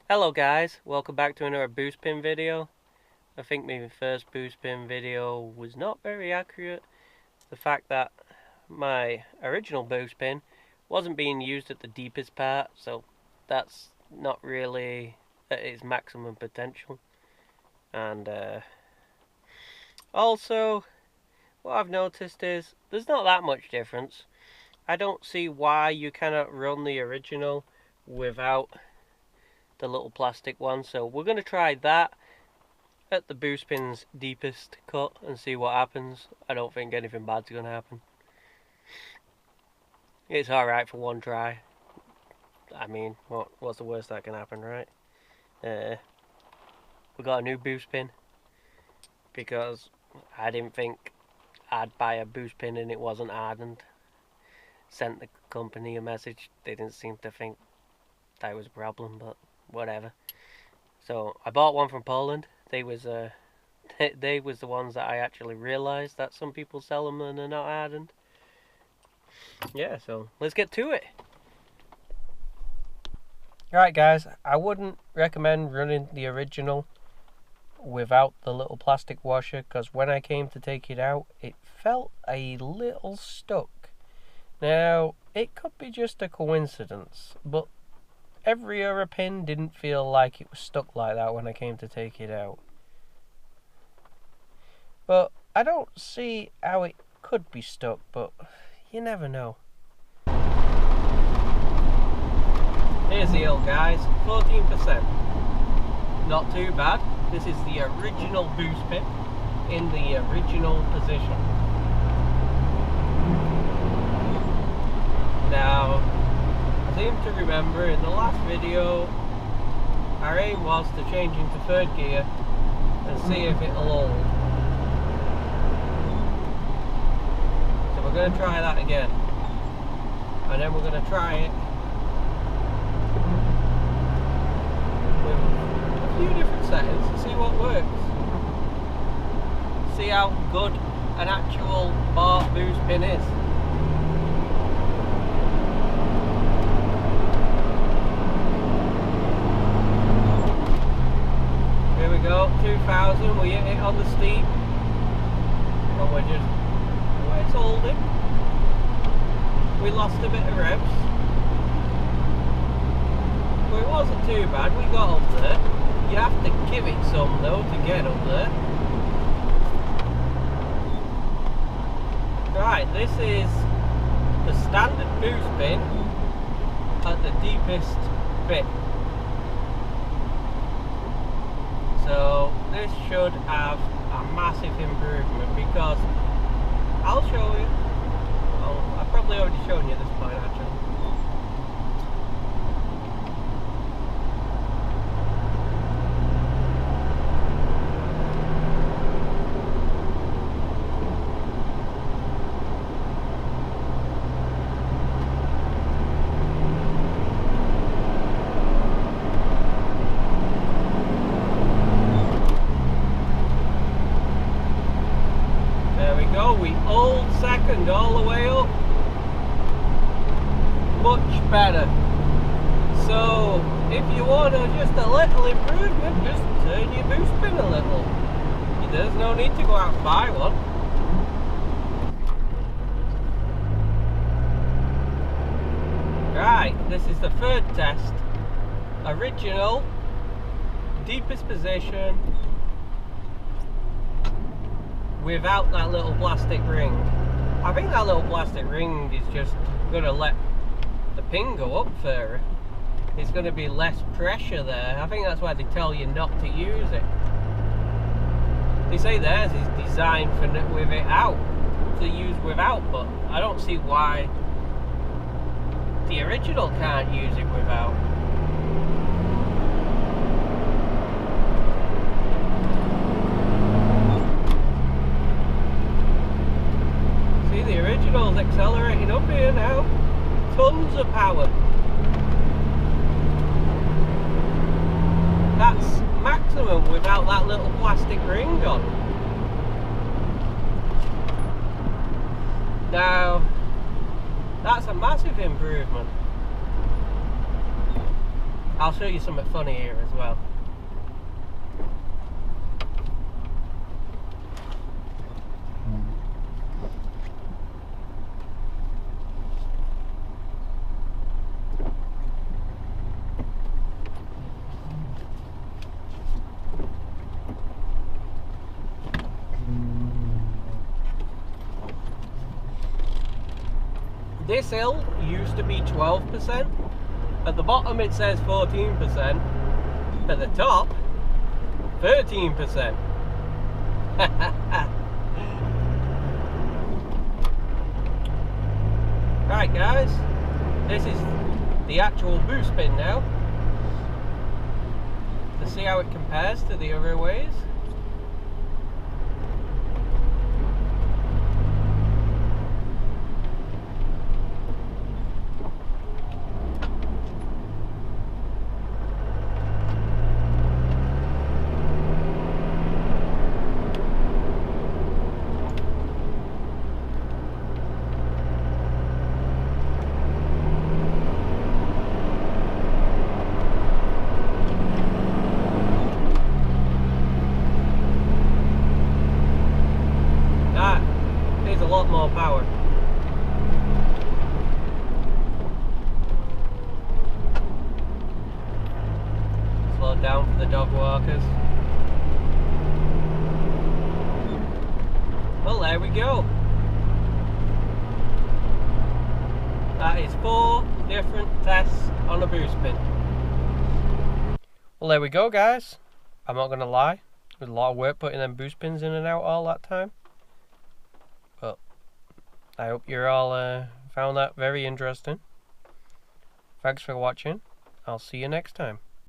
Hello guys, welcome back to another boost pin video. I think my first boost pin video was not very accurate. The fact that my original boost pin wasn't being used at the deepest part, so that's not really at its maximum potential. And also, what I've noticed is there's not that much difference. I don't see why you cannot run the original without the little plastic one, so we're going to try that at the boost pin's deepest cut and see what happens. I don't think anything bad's going to happen. It's alright for one try. I mean, what's the worst that can happen, right? We got a new boost pin because I didn't think I'd buy a boost pin and it wasn't hardened. Sent the company a message. They didn't seem to think that was a problem, but whatever. So I bought one from Poland. They was the ones that I actually realised that some people sell them and they're not hardened. Yeah, so let's get to it. Alright guys, I wouldn't recommend running the original without the little plastic washer, because when I came to take it out, it felt a little stuck. Now, it could be just a coincidence, but every other pin didn't feel like it was stuck like that when I came to take it out. But I don't see how it could be stuck, but you never know. Here's the old guys, 14%. Not too bad. This is the original boost pin in the original position. Now, I seem to remember in the last video our aim was to change into third gear and see if it'll hold. So we're going to try that again, and then we're going to try it with a few different settings to see what works. See how good an actual bar boost pin is. Here we go, 2000, we hit it on the steep, and we're just, it's holding. We lost a bit of revs, but it wasn't too bad. We got up there. You have to give it some though to get up there. Right, this is the standard boost pin at the deepest bit. So this should have a massive improvement, because I'll show you. Oh, I've probably already shown you this point actually. We hold second all the way up. Much better. So if you want just a little improvement, just turn your boost pin a little. There's no need to go out and buy one. Right, this is the third test. Original, deepest position, without that little plastic ring. I think that little plastic ring is just going to let the pin go up further. It's going to be less pressure there. I think that's why they tell you not to use it. They say theirs is designed for with it out, to use without, but I don't see why the original can't use it without. The original's accelerating up here now. Tons of power. That's maximum without that little plastic ring on. Now, that's a massive improvement. I'll show you something funny here as well. This hill used to be 12%. At the bottom it says 14%. At the top, 13%. Right guys, this is the actual boost pin now. To see how it compares to the other ways. A lot more power. Slow down for the dog walkers. Well, there we go. That is 4 different tests on a boost pin. Well, there we go, guys. I'm not gonna lie, it was a lot of work putting them boost pins in and out all that time. But I hope you all found that very interesting. Thanks for watching. I'll see you next time.